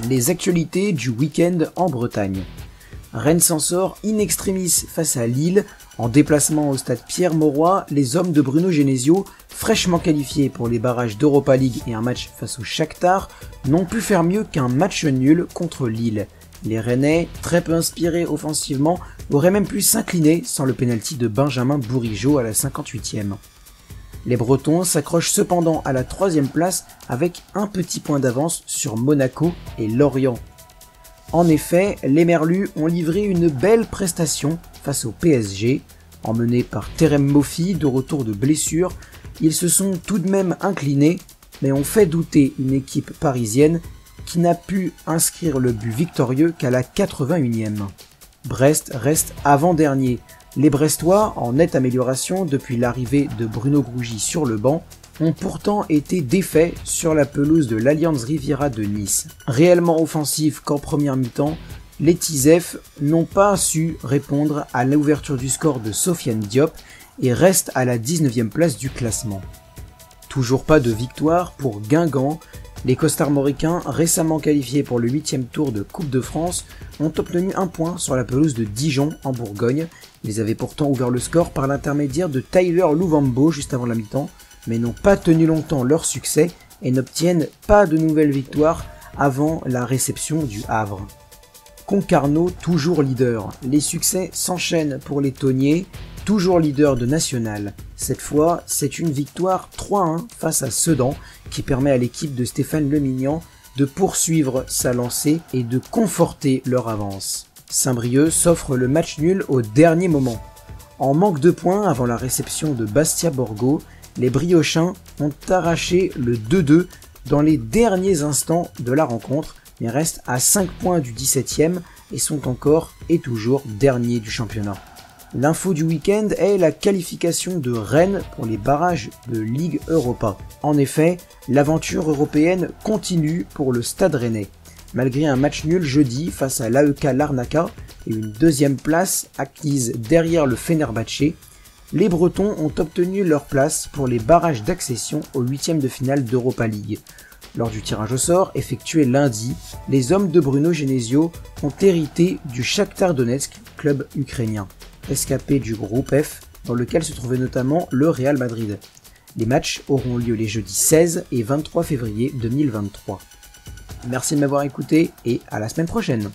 Les actualités du week-end en Bretagne. Rennes s'en sort in extremis face à Lille. En déplacement au stade Pierre-Mauroy, les hommes de Bruno Genesio, fraîchement qualifiés pour les barrages d'Europa League et un match face au Shakhtar, n'ont pu faire mieux qu'un match nul contre Lille. Les Rennais, très peu inspirés offensivement, auraient même pu s'incliner sans le pénalty de Benjamin Bourigeaud à la 58e. Les Bretons s'accrochent cependant à la 3e place avec un petit point d'avance sur Monaco et Lorient. En effet, les Merlus ont livré une belle prestation face au PSG. Emmenés par Terem Moffi de retour de blessure, ils se sont tout de même inclinés, mais ont fait douter une équipe parisienne qui n'a pu inscrire le but victorieux qu'à la 81e. Brest reste avant-dernier. Les Brestois, en nette amélioration depuis l'arrivée de Bruno Grougy sur le banc, ont pourtant été défaits sur la pelouse de l'Allianz Riviera de Nice. Réellement offensifs qu'en première mi-temps, les Tisef n'ont pas su répondre à l'ouverture du score de Sofiane Diop et restent à la 19e place du classement. Toujours pas de victoire pour Guingamp. Les Costarmoricains, récemment qualifiés pour le 8e tour de Coupe de France, ont obtenu un point sur la pelouse de Dijon en Bourgogne. Ils avaient pourtant ouvert le score par l'intermédiaire de Tyler Louvambo juste avant la mi-temps, mais n'ont pas tenu longtemps leur succès et n'obtiennent pas de nouvelles victoires avant la réception du Havre. Concarneau, toujours leader. Les succès s'enchaînent pour les Tonniers, toujours leader de National. Cette fois, c'est une victoire 3-1 face à Sedan qui permet à l'équipe de Stéphane Lemignan de poursuivre sa lancée et de conforter leur avance. Saint-Brieuc s'offre le match nul au dernier moment. En manque de points avant la réception de Bastia Borgo, les Briochins ont arraché le 2-2 dans les derniers instants de la rencontre, mais restent à 5 points du 17e et sont encore et toujours derniers du championnat. L'info du week-end est la qualification de Rennes pour les barrages de Ligue Europa. En effet, l'aventure européenne continue pour le Stade Rennais. Malgré un match nul jeudi face à l'AEK Larnaca et une 2e place acquise derrière le Fenerbahçe, les Bretons ont obtenu leur place pour les barrages d'accession au 8e de finale d'Europa League. Lors du tirage au sort effectué lundi, les hommes de Bruno Genesio ont hérité du Shakhtar Donetsk, club ukrainien, escapé du groupe F dans lequel se trouvait notamment le Real Madrid. Les matchs auront lieu les jeudis 16 et 23 février 2023. Merci de m'avoir écouté et à la semaine prochaine.